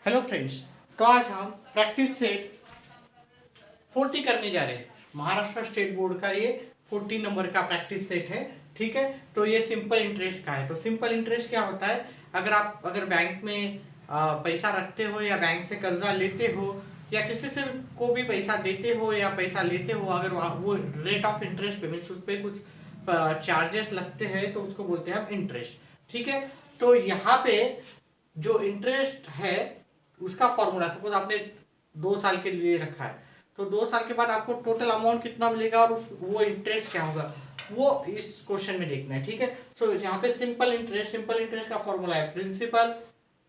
Hello friends. तो आज हम प्रैक्टिस सेट 40 करने जा रहे हैं। महाराष्ट्र स्टेट बोर्ड का ये 40 नंबर का प्रैक्टिस सेट है। ठीक है, तो ये सिंपल इंटरेस्ट का है। तो सिंपल इंटरेस्ट क्या होता है? अगर बैंक में पैसा रखते हो या बैंक से कर्जा लेते हो या किसी से को भी पैसा देते हो या पैसा लेते हो, अगर वो रेट ऑफ इंटरेस्ट पे मीन्स उस पर कुछ चार्जेस लगते हैं तो उसको बोलते हैं इंटरेस्ट। ठीक है, तो यहाँ पे जो इंटरेस्ट है उसका फॉर्मूला, सपोज आपने 2 साल के लिए रखा है तो 2 साल के बाद आपको टोटल अमाउंट कितना मिलेगा और वो इंटरेस्ट क्या होगा वो इस क्वेश्चन में देखना है। ठीक है, सो यहाँ पे सिंपल इंटरेस्ट का फॉर्मूला है principal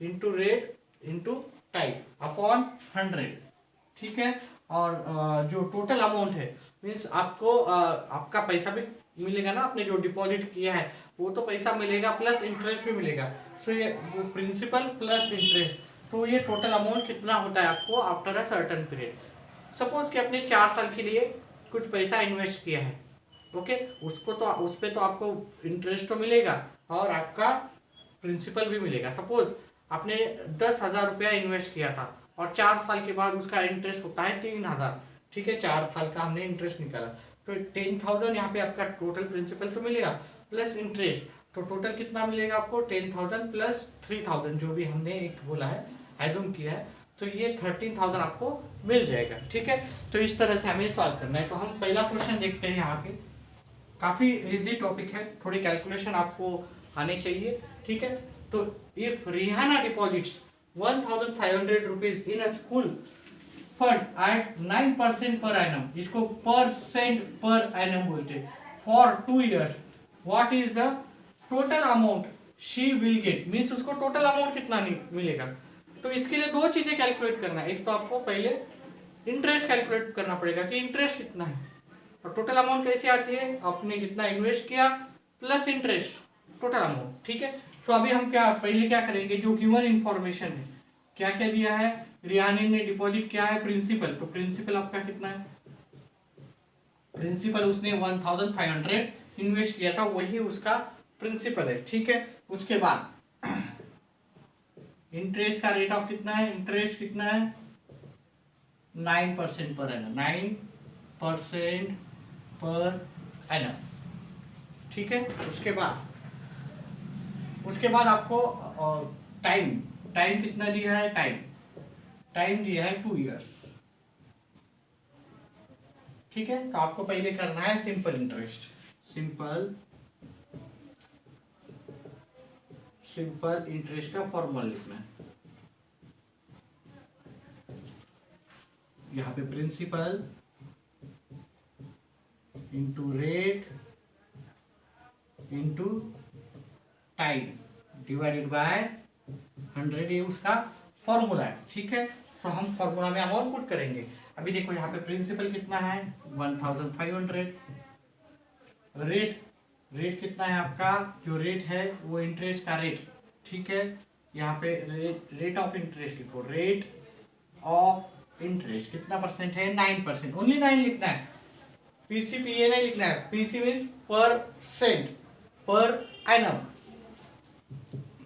into rate into time upon 100। ठीक है, और जो टोटल अमाउंट है मीन्स आपको आपका पैसा भी मिलेगा ना, आपने जो डिपॉजिट किया है वो तो पैसा मिलेगा प्लस इंटरेस्ट भी मिलेगा। सो ये वो प्रिंसिपल प्लस इंटरेस्ट, तो ये टोटल अमाउंट कितना होता है आपको after a certain period. Suppose कि आपने 4 साल के लिए कुछ पैसा इन्वेस्ट किया है, ओके, उसको तो उस पर तो आपको इंटरेस्ट तो मिलेगा और आपका प्रिंसिपल भी मिलेगा। सपोज आपने 10,000 रुपया इन्वेस्ट किया था और 4 साल के बाद उसका इंटरेस्ट होता है 3,000। ठीक है, 4 साल का हमने इंटरेस्ट निकाला तो 10,000 यहाँ पे आपका टोटल प्रिंसिपल तो मिलेगा प्लस इंटरेस्ट, तो टोटल कितना मिलेगा आपको 10,000 प्लस 3,000 जो भी हमने एक बोला है एज्यूम किया है, तो ये 13,000 आपको मिल जाएगा। ठीक है, तो इस तरह से हमें सॉल्व करना है। तो हम पहला क्वेश्चन देखते हैं। यहाँ पे काफ़ी इजी टॉपिक है, थोड़ी कैलकुलेशन आपको आने चाहिए। ठीक है, तो if Rihanna deposits 1,500 rupees in a school fund at 9% per annum, इसको परसेंट पर एनम बोलते हैं, for 2 years, what is the total amount she will get, means उसको टोटल अमाउंट कितना मिलेगा। तो इसके लिए दो चीजें कैलकुलेट करना है। एक तो आपको पहले इंटरेस्ट कैलकुलेट करना पड़ेगा कि इंटरेस्ट कितना है, और टोटल अमाउंट कैसे आती है, आपने जितना इन्वेस्ट किया प्लस इंटरेस्ट टोटल अमाउंट। ठीक है, तो अभी हम पहले क्या करेंगे, जो गिवन इंफॉर्मेशन है क्या क्या दिया है, रिहाना ने डिपॉजिट किया है प्रिंसिपल, तो प्रिंसिपल आपका कितना है, प्रिंसिपल उसने 1,500 इन्वेस्ट किया था वही उसका प्रिंसिपल है। ठीक है, उसके बाद इंटरेस्ट का रेट ऑफ कितना है, इंटरेस्ट कितना है 9% पर एनम, 9% पर एनम। ठीक है, उसके बाद आपको टाइम कितना दिया है, टाइम दिया है 2 years। ठीक है, तो आपको पहले करना है सिंपल इंटरेस्ट, सिंपल इंटरेस्ट का फॉर्मूला लिखना है। यहाँ पे principal into rate into time divided by 100, ये उसका फॉर्मूला है। ठीक है, सो हम फॉर्मूला में अमाउंट पुट करेंगे। अभी देखो यहाँ पे प्रिंसिपल कितना है 1,500, रेट कितना है आपका, जो रेट है वो इंटरेस्ट का रेट। ठीक है, यहाँ पे रेट ऑफ इंटरेस्ट लिखो, रेट ऑफ इंटरेस्ट कितना परसेंट है 9%, ओनली 9 लिखना है, पीसीपीए नहीं लिखना है, PC means percent per annum,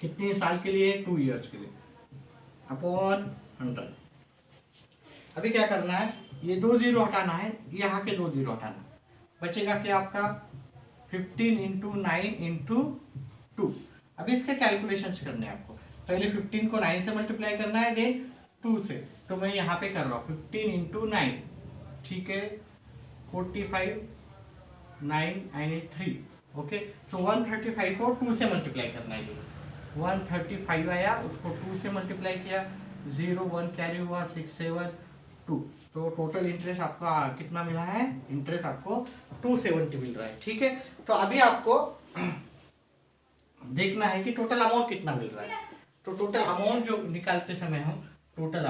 कितने साल के लिए 2 years के लिए, अपॉन 100। अभी क्या करना है, ये 2 जीरो हटाना है, यहाँ के 2 जीरो हटाना, बचेगा क्या आपका 15 इंटू 9 इंटू 2। अभी इसके कैलकुलेशंस करने हैं आपको, पहले 15 को 9 से मल्टीप्लाई करना है देन 2 से, तो मैं यहाँ पे कर रहा हूँ 15 इंटू 9। ठीक है, 45, 9 एंड 3, ओके, सो 135 को 2 से मल्टीप्लाई करना है। 135 आया, उसको 2 से मल्टीप्लाई किया, 0 1 कैरी हुआ, 6 7 2, तो टोटल इंटरेस्ट आपका कितना मिला है, इंटरेस्ट आपको 270 मिल रहा है। ठीक है, तो अभी आपको देखना है कि टोटल अमाउंट कितना मिल रहा है। तो टोटल अमाउंट जो निकालते समय हम टोटल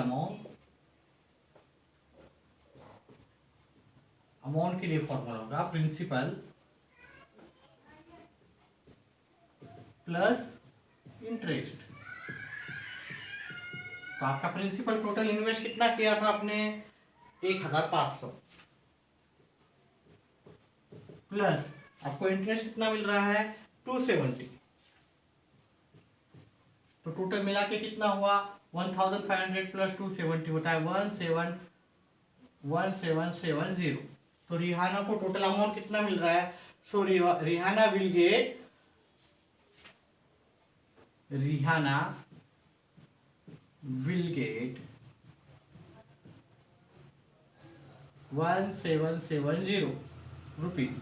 अमाउंट के लिए फॉर्मूला होगा प्रिंसिपल प्लस इंटरेस्ट। तो आपका प्रिंसिपल टोटल इन्वेस्ट कितना किया था आपने 1,500, प्लस आपको इंटरेस्ट कितना मिल रहा है 270, तो टोटल मिला के कितना हुआ 1500 प्लस 270 होता है 1770। तो रिहाना को टोटल अमाउंट कितना मिल रहा है? सो रिहाना विल गेट 1770 रुपीज।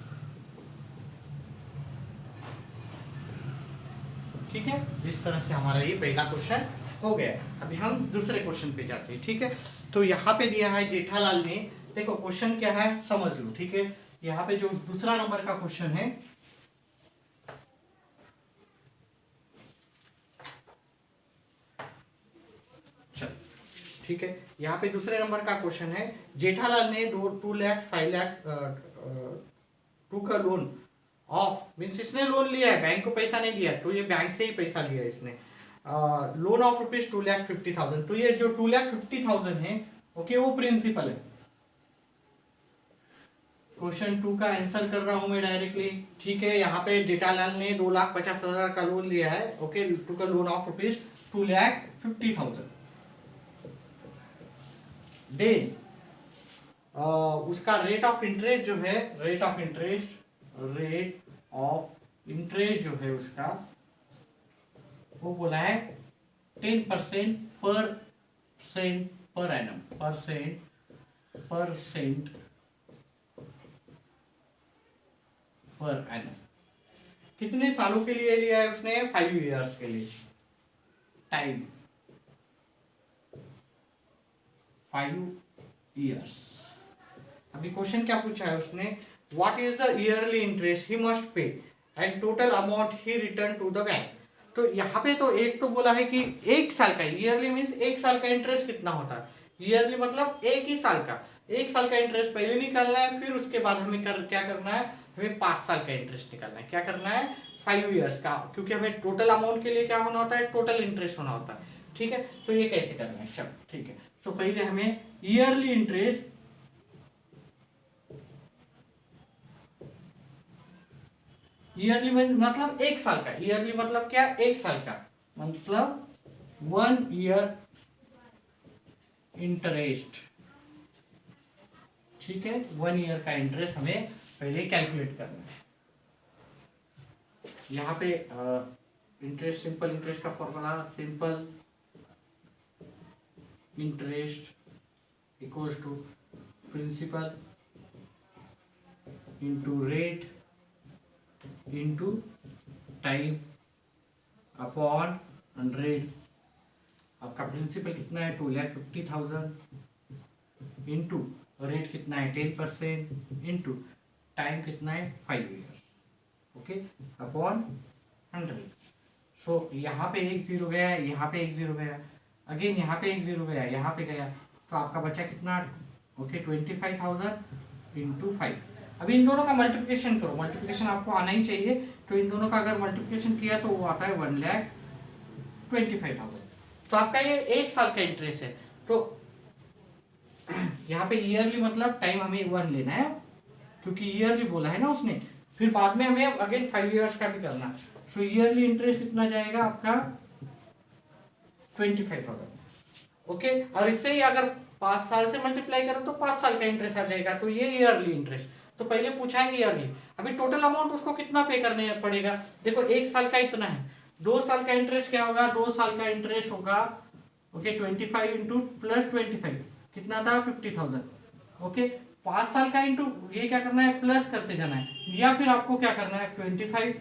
ठीक है, इस तरह से हमारा ये पहला क्वेश्चन हो गया। अभी हम दूसरे क्वेश्चन पे जाते हैं। ठीक है, तो यहाँ पे दिया है जेठालाल ने, देखो क्वेश्चन क्या है समझ लो। ठीक है, यहाँ पे जो दूसरा नंबर का क्वेश्चन है, ठीक है, यहाँ पे दूसरे नंबर का क्वेश्चन है, जेठालाल ने 2 लाख 5 लाख टू का लोन ऑफ, मीन्स इसने लोन लिया है, बैंक को पैसा नहीं दिया, तो ये बैंक से ही पैसा लिया इसने, लोन ऑफ रुपीज 2,50,000। तो ये जो 2,50,000 है, ओके, वो प्रिंसिपल है। क्वेश्चन 2 का आंसर कर रहा हूं मैं डायरेक्टली। ठीक है, यहाँ पे जेठालाल ने 2,50,000 का लोन लिया है, ओके, टू का लोन ऑफ रुपीज 2,50,000। देन उसका रेट ऑफ इंटरेस्ट जो है, रेट ऑफ इंटरेस्ट जो है उसका, वो बोला है 10% per annum, percent per annum. कितने सालों के लिए लिया है उसने? 5 इयर्स के लिए। Time 5 years. अभी क्वेश्चन क्या पूछा है उसने? What is the yearly interest he must pay and total amount he return to the bank. तो यहाँ पे तो एक तो बोला है कि 1 साल का, ईयरली मीन्स 1 साल का इंटरेस्ट कितना होता है? ईयरली मतलब 1 ही साल का, 1 साल का इंटरेस्ट पहले निकालना है, फिर उसके बाद हमें क्या करना है, हमें 5 साल का इंटरेस्ट निकालना है। क्या करना है? 5 इयर्स का, क्योंकि हमें टोटल अमाउंट के लिए क्या होना होता है? टोटल इंटरेस्ट होना होता है। ठीक है, तो ये कैसे करना है? चलो ठीक है, तो पहले हमें ईयरली इंटरेस्ट, ईयरली मतलब 1 साल का, ईयरली मतलब क्या? 1 साल का, मतलब 1 ईयर इंटरेस्ट। ठीक है, 1 ईयर का इंटरेस्ट हमें पहले कैलकुलेट करना है। यहाँ पे इंटरेस्ट, सिंपल इंटरेस्ट का formula, simple interest equals to principal into rate into time upon 100। आपका प्रिंसिपल कितना है? 2,50,000 इंटू रेट कितना है? 10% इंटू टाइम कितना है? 5 इयर्स, ओके, अपॉन 100। सो यहाँ पे 1 0 गया, यहाँ पे 1 0 गया, अगेन यहाँ पे 1 0 गया, यहाँ पे गया, तो आपका बचा कितना? Okay, 25,000 into 5। अभी इन दोनों का मल्टीप्लिकेशन करो, मल्टीप्लिकेशन आपको आना ही चाहिए। तो इन दोनों का अगर मल्टीप्लिकेशन किया तो वो आता है 1,25,000। तो आपका ये 1 साल का इंटरेस्ट है। तो यहाँ पे ईयरली मतलब टाइम हमें 1 लेना है, क्योंकि ईयरली बोला है ना उसने। फिर बाद में हमें अगेन 5 इयर्स का भी करना। सो ईयरली इंटरेस्ट कितना जाएगा आपका? 25,000, ओके। और इससे ही अगर 5 साल से मल्टीप्लाई करो तो 5 साल का इंटरेस्ट आ जाएगा। तो ये ईयरली इंटरेस्ट, तो पहले पूछा है ईयरली। अभी टोटल अमाउंट उसको कितना पे करने पड़ेगा? देखो 1 साल का इतना है, 2 साल का इंटरेस्ट क्या होगा? 2 साल का इंटरेस्ट होगा, ओके, 25 इंटू प्लस 25 कितना था? 50,000, ओके। 5 साल का इंटू ये क्या करना है? प्लस करते जाना है, या फिर आपको क्या करना है? 25,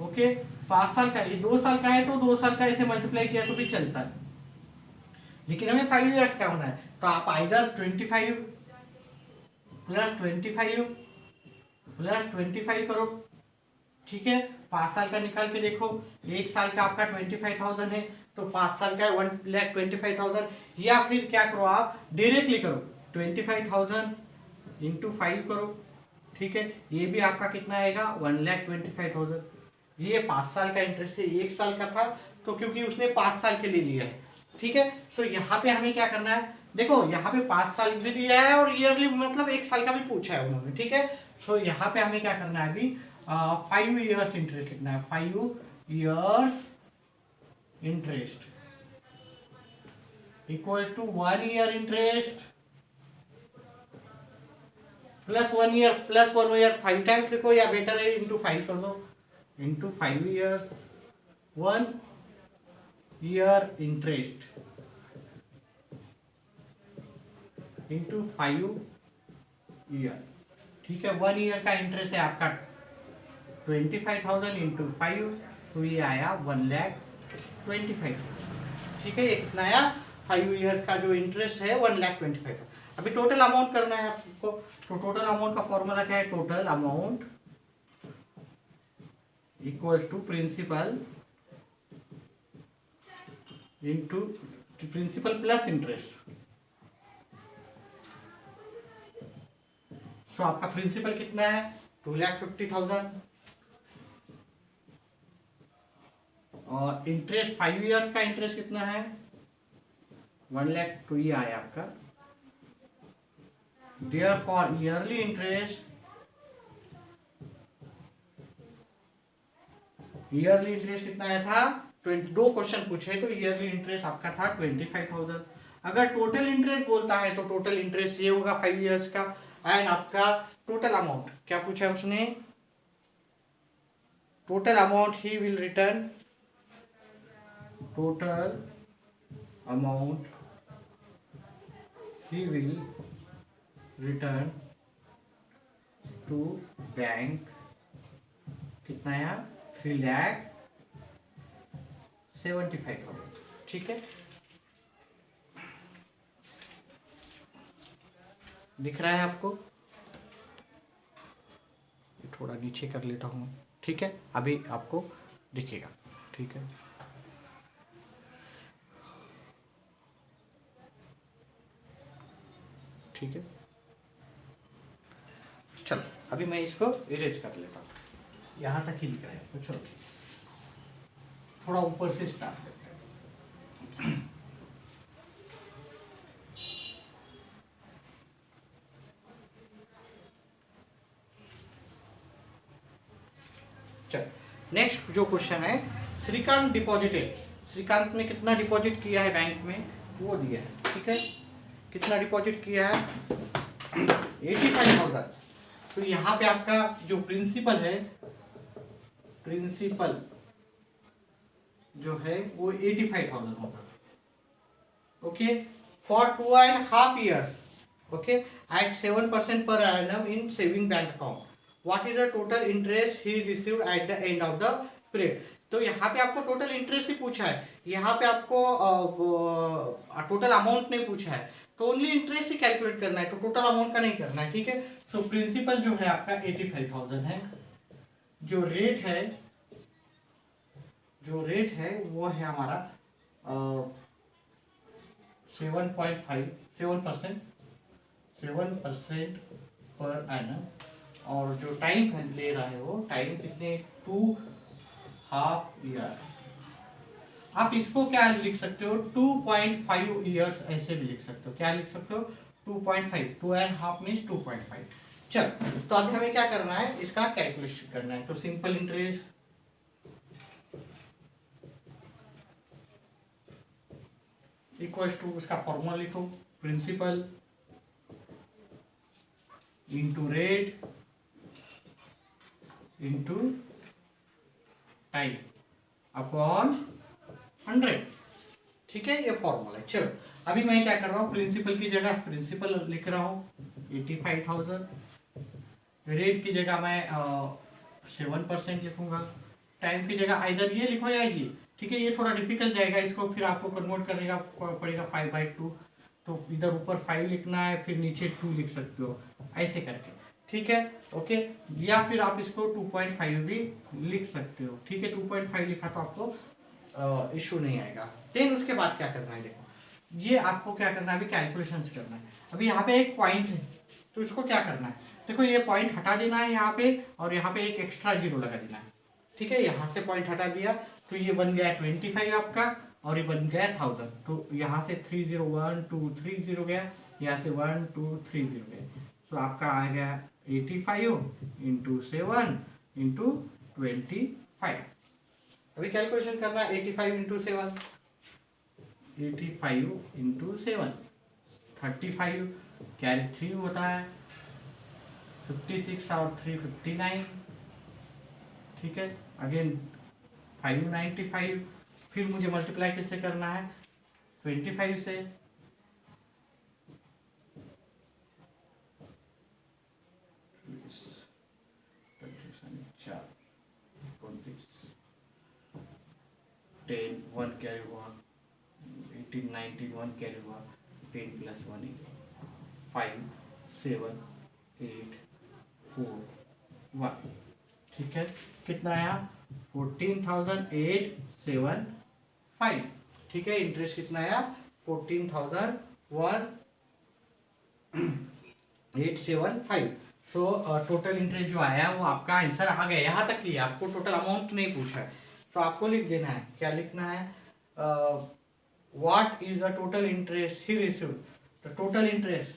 ओके। 5 साल का, ये 2 साल का है तो 2 साल का ऐसे मल्टीप्लाई किया तो भी चलता है, लेकिन हमें 5 इयर्स का होना है। तो आप आइदर 25 प्लस 25 करो, ठीक है। 5 साल का निकाल के देखो, 1 साल का आपका 25,000 है, तो 5 साल का 1,25,000। या फिर क्या करो, आप डायरेक्टली करो, 25,000 इंटू 5 करो, ठीक है। ये भी आपका कितना आएगा? 1,25,000। ये 5 साल का इंटरेस्ट है, 1 साल का था तो क्योंकि उसने 5 साल के लिए लिया है, ठीक है। सो यहाँ पे हमें क्या करना है? देखो यहाँ पे 5 साल भी दिया है और ईयरली मतलब 1 साल का भी पूछा है उन्होंने, ठीक है। सो यहाँ पे हमें क्या करना है? अभी 5 इयर्स इंटरेस्ट लिखना है, 5 years interest equals to 1 year interest plus 1 year plus 1 year 5 times लिखो या बेटर है इंटू 5 कर दो, into 5 years 1 year interest into 5 year. ठीक है, 1 ईयर का इंटरेस्ट है आपका 25,000 इंटू 5, तो ये आया 1,25,000। ठीक है, ये कितना आया 5 ईयर्स का जो इंटरेस्ट है 1,25,000। अभी टोटल अमाउंट करना है आपको, तो टोटल अमाउंट का फॉर्मूला क्या है, total amount equals to principal into principal plus interest. So आपका प्रिंसिपल कितना है 2,50,000 और इंटरेस्ट 5 ईयर्स का इंटरेस्ट कितना है 1 लाख, तो ये आया आपका। देयर फॉर ईयरली इंटरेस्ट कितना आया था 22 क्वेश्चन पूछे तो ईयरली इंटरेस्ट आपका था 25,000। अगर टोटल इंटरेस्ट बोलता है तो टोटल इंटरेस्ट ये होगा 5 ईयर्स का। एंड आपका टोटल अमाउंट क्या पूछा है उसने, total amount he will return, total amount he will return to bank कितना है 3,75,000। ठीक है, दिख रहा है आपको, थोड़ा नीचे कर लेता हूँ। ठीक है, अभी आपको दिखेगा। ठीक है, ठीक है, चलो अभी मैं इसको इरेज कर लेता हूँ, यहाँ तक ही लिख रहा है तो चलो ठीक है, थोड़ा ऊपर से स्टार्ट करते हैं। चलो नेक्स्ट जो क्वेश्चन है, श्रीकांत डिपॉजिटेड, श्रीकांत ने कितना डिपॉजिट किया है बैंक में वो दिया है। ठीक है, कितना डिपॉजिट किया है 85,000। तो यहाँ पे आपका जो प्रिंसिपल है, प्रिंसिपल जो है वो 85,000 होगा। Okay, for 2.5 years, okay, at 7% per annum in saving bank account, what is the total interest he received at the end of the period। तो यहाँ पे आपको टोटल इंटरेस्ट ही पूछा है, यहाँ पे आपको टोटल अमाउंट नहीं पूछा है, तो ओनली इंटरेस्ट ही कैलकुलेट करना है, तो टोटल अमाउंट का नहीं करना है। ठीक है, सो प्रिंसिपल जो है आपका 85,000 है, जो रेट है वो है हमारा 7% पर एनम, और जो टाइम ले रहा है वो टाइम कितने 2.5 ईयर। आप इसको क्या लिख सकते हो 2.5 ईयर्स ऐसे भी लिख सकते हो, क्या लिख सकते हो 2.5, 2.5 मीन्स 2.5। चल, तो अभी हमें क्या करना है, इसका कैलकुलेशन करना है। तो सिंपल इंटरेस्ट इक्वल्स टू, उसका फॉर्मूला लिखो, principal into rate into time upon 100। ठीक है, ये फॉर्मूला है। चलो अभी मैं क्या कर रहा हूँ, प्रिंसिपल की जगह प्रिंसिपल लिख रहा हूँ 85,000, रेट की जगह मैं 7% लिखूंगा, टाइम की जगह आइदर ये लिखो या ये। ठीक है, ये थोड़ा डिफिकल्ट जाएगा, इसको फिर आपको कन्वर्ट करने का पड़ेगा 5/2, तो इधर ऊपर 5 लिखना है, फिर नीचे 2 लिख सकते हो ऐसे करके। ठीक है, ओके, या फिर आप इसको 2.5 भी लिख सकते हो। ठीक है, 2.5 लिखा तो आपको इशू नहीं आएगा। देन उसके बाद क्या करना है, देखो ये आपको क्या करना है, अभी कैलकुलेशंस करना है। अभी यहाँ पे एक पॉइंट है, तो इसको क्या करना है, देखो ये पॉइंट हटा देना है यहाँ पे, और यहाँ पे एक एक्स्ट्रा जीरो लगा देना है। ठीक है, यहाँ से पॉइंट हटा दिया तो ये बन गया 25 आपका, और ये बन गया 1000। तो यहाँ से 30 1 2 3 0 गया, यहाँ से 1 2 3 0 गया, तो आपका आ गया 85 इंटू 7 इंटू 25। अभी कैलकुलेशन करना है 85 इंटू 7, 85 इंटू 7, 35 कैरी 3 होता है, 56 और 3 59, ठीक है। अगेन 595, फिर मुझे मल्टीप्लाई किससे करना है 25 से, टेन 1 कैरी हुआ, 18 19 1 कैरी हुआ, 10 प्लस 1 5 7 8 4 1, ठीक है। कितना आया 14,875, ठीक है। इंटरेस्ट कितना आया 14,875। सो टोटल इंटरेस्ट जो आया वो आपका आंसर आ गया, यहाँ तक लिया, आपको टोटल अमाउंट नहीं पूछा है। तो आपको लिख देना है, क्या लिखना है, what is the total interest he received, the total interest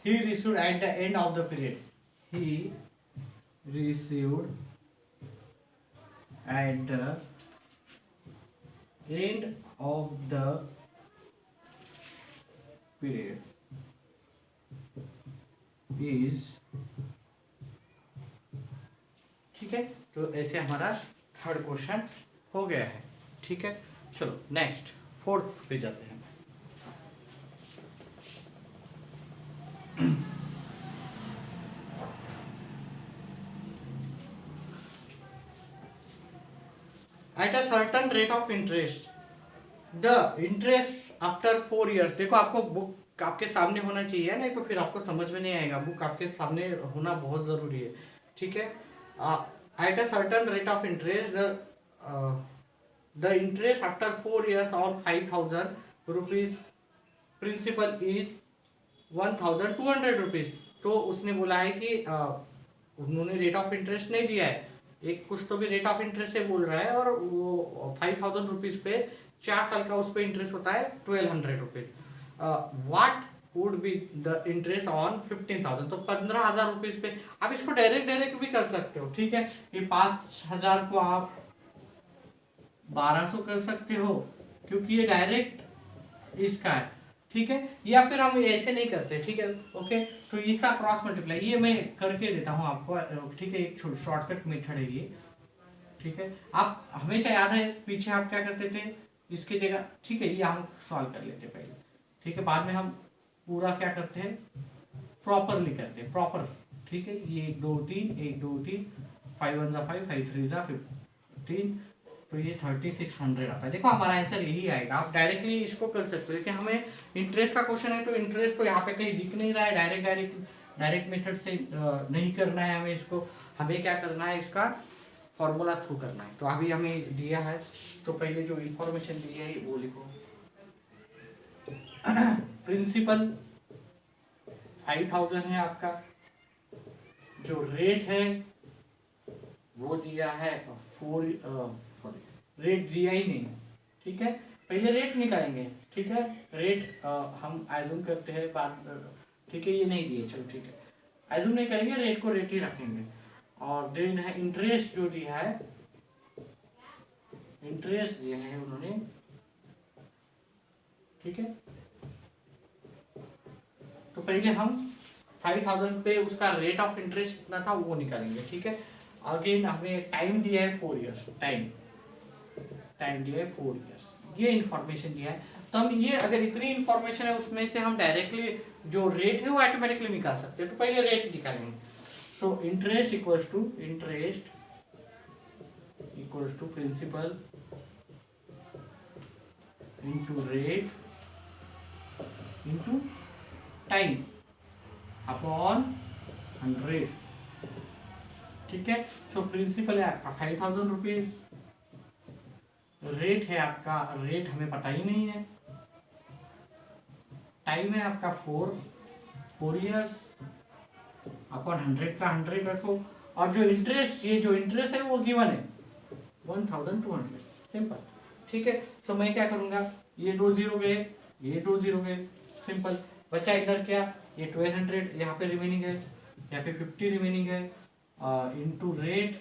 he received at the end of the period, he received at the end of the period is, ठीक है। तो ऐसे हमारा थर्ड क्वेश्चन हो गया है, ठीक है। चलो नेक्स्ट फोर्थ पे जाते हैं। At a certain rate of interest, the interest after 4 years, देखो आपको बुक आपके सामने होना चाहिए, नहीं तो फिर आपको समझ में नहीं आएगा, बुक आपके सामने होना बहुत ज़रूरी है, ठीक है। At a certain rate of interest, the interest after 4 years on 5,000 rupees principal is 1,200 rupees. तो उसने बोला है कि उन्होंने रेट ऑफ इंटरेस्ट नहीं दिया है, एक कुछ तो भी रेट ऑफ इंटरेस्ट से बोल रहा है, और वो 5,000 रुपीज़ पे 4 साल का उस पर इंटरेस्ट होता है 1,200 rupees. What would be the interest on 15,000, तो 15,000 रुपीज़ पे आप इसको डायरेक्ट भी कर सकते हो, ठीक है। ये 5,000 को आप 1200 कर सकते हो, क्योंकि ये डायरेक्ट इसका है, ठीक है। या फिर हम ऐसे नहीं करते, ठीक है, ओके। तो इसका क्रॉस मल्टीप्लाई ये मैं करके देता हूँ आपको, ठीक है, एक शॉर्टकट मेथड है ये, ठीक है। आप हमेशा याद है पीछे आप क्या करते थे इसकी जगह, ठीक है, ये हम सॉल्व कर लेते पहले, ठीक है, बाद में हम पूरा क्या करते हैं प्रॉपरली करते हैं, प्रॉपर, ठीक है। ये 1 2 3 1 2 3 5 1 5 5 3 15, तो ये 3600 आता है। देखो हमारा आंसर यही आएगा, आप डायरेक्टली इसको कर सकते हो, लेकिन हमें इंटरेस्ट का क्वेश्चन है, तो इंटरेस्ट तो यहाँ पे कहीं दिख नहीं रहा है, डायरेक्ट मेथड से नहीं करना है हमें इसको, हमें क्या करना है इसका फॉर्मूला थ्रू करना है। तो अभी हमें दिया है, तो पहले जो इंफॉर्मेशन दी है वो लिखो। प्रिंसिपल 5,000 है आपका, जो रेट है वो दिया है 4, रेट दिया ही नहीं, ठीक है। पहले रेट निकालेंगे, ठीक है, रेट हम एज्यूम करते हैं बाद, ठीक है, ये नहीं दिए, चलो ठीक है, एज्यूम नहीं करेंगे, रेट को रेट ही रखेंगे। और देन है इंटरेस्ट जो दिया है, इंटरेस्ट दिया है उन्होंने, ठीक है। तो पहले हम 5,000 पे उसका रेट ऑफ इंटरेस्ट कितना था वो निकालेंगे, ठीक है। अगेन हमें टाइम दिया है 4 इयर्स, टाइम दिया है 4 इयर्स, ये इंफॉर्मेशन दिया है। तो हम ये अगर इतनी इंफॉर्मेशन है उसमें से हम डायरेक्टली जो रेट है वो ऑटोमेटिकली निकाल सकते हैं। तो पहले रेट निकालेंगे। So interest equals to principal into rate into time upon 100, ठीक है। सो प्रिंसिपल है आपका 5,000 रुपीज, रेट है आपका, रेट हमें पता ही नहीं है, टाइम है आपका 4 इयर्स अपॉन 100 का 100 रखो, और जो इंटरेस्ट, ये जो इंटरेस्ट है वो गिवन है 1,200, सिंपल, ठीक है। सो मैं क्या करूंगा, ये 2 0 गए, ये 2 0 गए, सिंपल, बचा इधर क्या, ये 1200 यहाँ पे रिमेनिंग है, यहाँ पे 50 रिमेनिंग है, इंटू रेट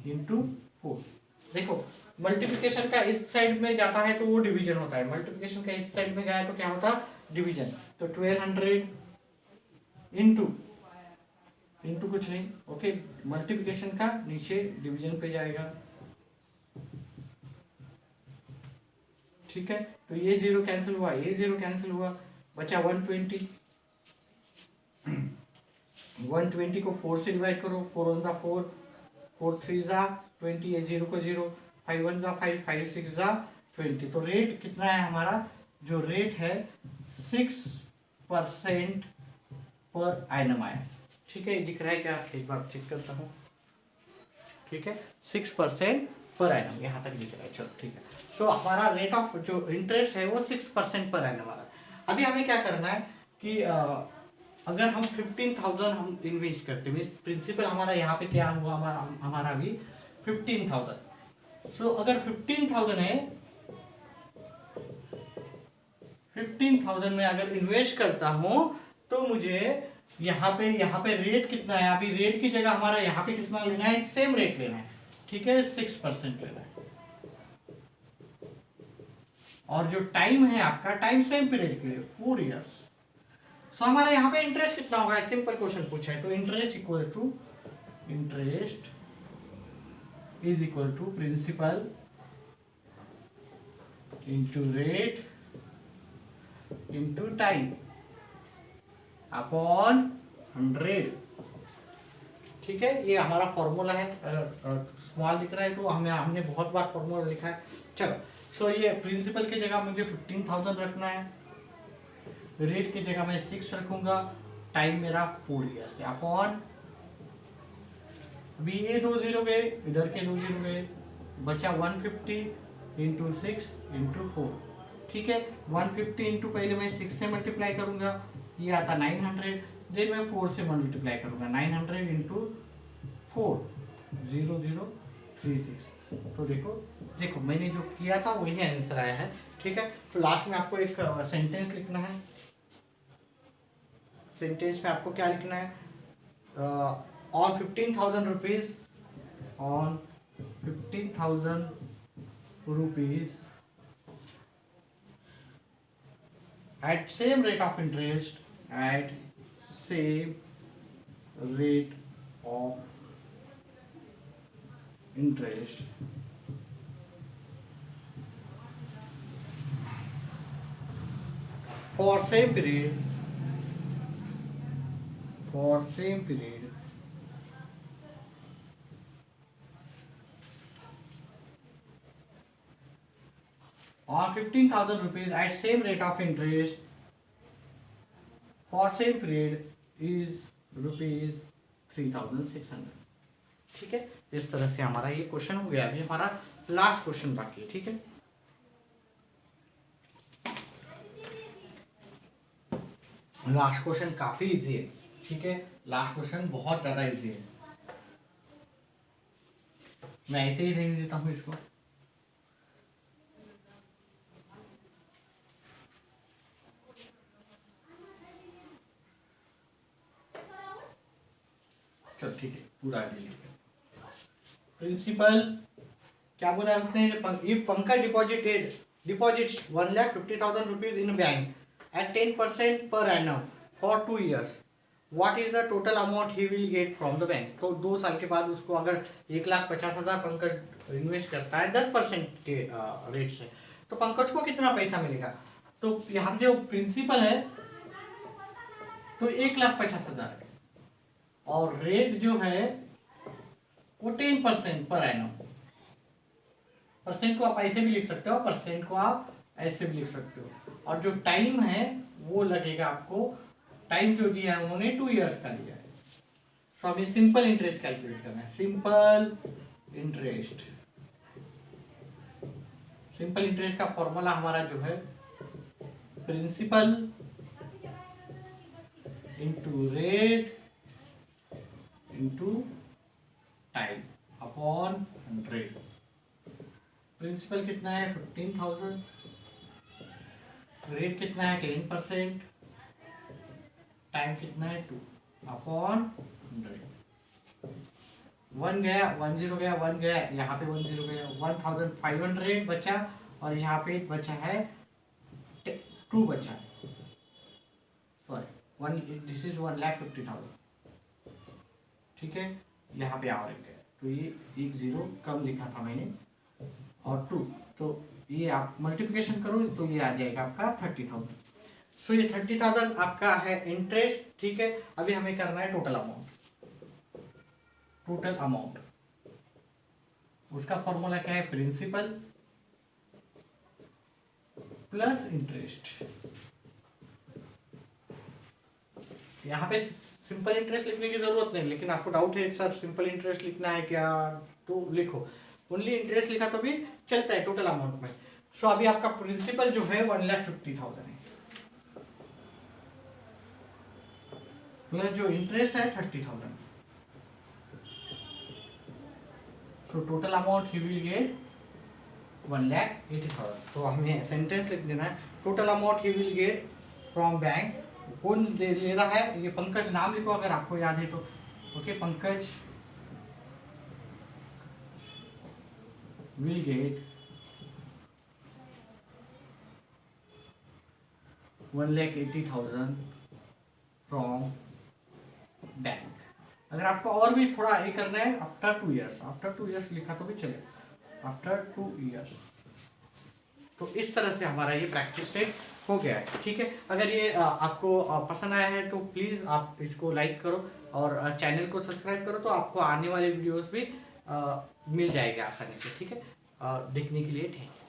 इंटू 4। देखो मल्टीप्लिकेशन का इस साइड में जाता है तो वो डिवीजन होता है, मल्टीप्लिकेशन का इस साइड में गया है तो क्या होता है डिवीजन। तो 1200 इंटू इंटू कुछ नहीं, ओके, मल्टीप्लिकेशन का नीचे डिवीजन पे जाएगा, ठीक है। तो ये जीरो कैंसिल हुआ, ये जीरो कैंसिल हुआ, बचा 120। 120 को 4 से डिवाइड करो, 4 1 जा 4, 4 3 जा 20, ये जीरो को जीरो, 5 1 जा 5, 5 6 जा 20। तो रेट कितना है हमारा, जो रेट है 6% पर एनम आया, ठीक है। दिख रहा है क्या, एक बार चेक करता हूँ, ठीक है, 6% पर एनम यहाँ तक दिख रहा है, चलो ठीक है। सो हमारा रेट ऑफ जो इंटरेस्ट है वो 6% पर एनम आ रहा है। अभी हमें क्या करना है कि अगर हम 15,000 हम इन्वेस्ट करते हैं, प्रिंसिपल हमारा यहाँ पे क्या हुआ, हमारा अभी 15,000। सो अगर 15,000 है, 15,000 में अगर इन्वेस्ट करता हूँ तो मुझे यहाँ पे रेट कितना है, अभी रेट की जगह हमारा यहाँ पे कितना लेना है, सेम रेट लेना है, ठीक है, 6% लेना है। और जो टाइम है आपका, टाइम सेम पीरियड के लिए 4 इयर्स। सो हमारे यहाँ पे इंटरेस्ट कितना होगा, सिंपल क्वेश्चन पूछा है, तो interest is equal to principal into rate into time upon 100, ठीक है। ये हमारा फॉर्मूला है, अगर स्मॉल लिख रहा है तो हमने बहुत बार फॉर्मूला लिखा है। चलो, सो ये प्रिंसिपल की जगह मुझे 15,000 रखना है, रेट की जगह मैं 6 रखूंगा, टाइम मेरा 4 ईयर्स है, अपॉन, अभी ये 2 जीरो गए, इधर के 2 जीरो गए, बचा 150 इंटू 6 इंटू 4, ठीक है। 150 इंटू पहले मैं 6 से मल्टीप्लाई करूंगा, ये आता 900, देन मैं 4 से मल्टीप्लाई करूंगा, 900 इंटू 4, 0036। तो देखो मैंने जो किया था वही आंसर आया है, ठीक है। तो लास्ट में आपको एक सेंटेंस लिखना है, सेंटेंस में आपको क्या लिखना है, on 15,000 rupees, on 15,000 rupees at same rate of interest, at same rate of interest, for same period, on 15,000 rupees at same rate of interest for same period is rupees 3,600, ठीक है। इस तरह से हमारा ये क्वेश्चन हो गया। अभी हमारा लास्ट क्वेश्चन बाकी है, ठीक है। लास्ट क्वेश्चन काफी इजी है, ठीक है, लास्ट क्वेश्चन बहुत ज्यादा इजी है, मैं ऐसे ही रहने देता हूँ इसको। चल ठीक है, पूरा डिलीट कर। प्रिंसिपल क्या बोला है उसने, if Pankaj deposits 1,50,000 rupees in bank at 10% per annum for 2 years, what is the total amount he will get from the bank। तो 2 साल के बाद उसको अगर 1,50,000 पंकज इन्वेस्ट करता है 10% के रेट से, तो पंकज को कितना पैसा मिलेगा। तो यहाँ जो प्रिंसिपल है तो 1,50,000 है, और रेट जो है वो 10% पर एनम। परसेंट को आप ऐसे भी लिख सकते हो, परसेंट को आप ऐसे भी लिख सकते हो, और जो टाइम है वो लगेगा आपको, टाइम जो दिया है उन्होंने 2 इयर्स का दिया है। तो अभी सिंपल इंटरेस्ट कैलकुलेट करना है, सिंपल इंटरेस्ट का फॉर्मूला हमारा जो है principal into rate into time upon 100। Principal कितना है 15,000, रेट कितना है 10%, टाइम कितना है 2 अपॉन 100। 1 गया, 10 गया, 1 गया, यहाँ पे 10 गया, 1500 बचा, और यहाँ पे बचा है 2 बचा, सॉरी 1, दिस इज 1,50,000, ठीक है। यहाँ पे और एक है, तो ये एक 0 कम लिखा था मैंने, और 2, तो ये आप मल्टीप्लिकेशन करो तो ये आ जाएगा आपका 30,000। सो ये 30,000 आपका है इंटरेस्ट, ठीक है। अभी हमें करना है टोटल अमाउंट। टोटल अमाउंट, उसका फॉर्मूला क्या है, प्रिंसिपल प्लस इंटरेस्ट। यहाँ पे सिंपल इंटरेस्ट लिखने की जरूरत नहीं, लेकिन आपको डाउट है सर सिंपल इंटरेस्ट लिखना है क्या, तो लिखो, ओनली इंटरेस्ट लिखा तो भी चलता है टोटल अमाउंट में। सो अभी आपका प्रिंसिपल जो है 1,50,000 है, प्लस जो इंटरेस्ट है 30,000। So total amount he will get 1,80,000। तो हमें सेंटेंस लिख देना है, total amount he will get from bank. कौन ले रहा है, ये पंकज नाम लिखो अगर आपको याद है तो, okay, Pankaj will get 1,80,000 from bank. अगर आपको और भी थोड़ा ये करना है, आफ्टर 2 ईयर्स, आफ्टर 2 ईयर्स लिखा तो भी चले, आफ्टर 2 ईयर्स। तो इस तरह से हमारा ये प्रैक्टिस सेट हो गया है, ठीक है। अगर ये आपको पसंद आया है तो प्लीज़ आप इसको लाइक करो और चैनल को सब्सक्राइब करो, तो आपको आने वाले वीडियोस भी मिल जाएगा आसानी से, ठीक है। देखने के लिए थैंक यू।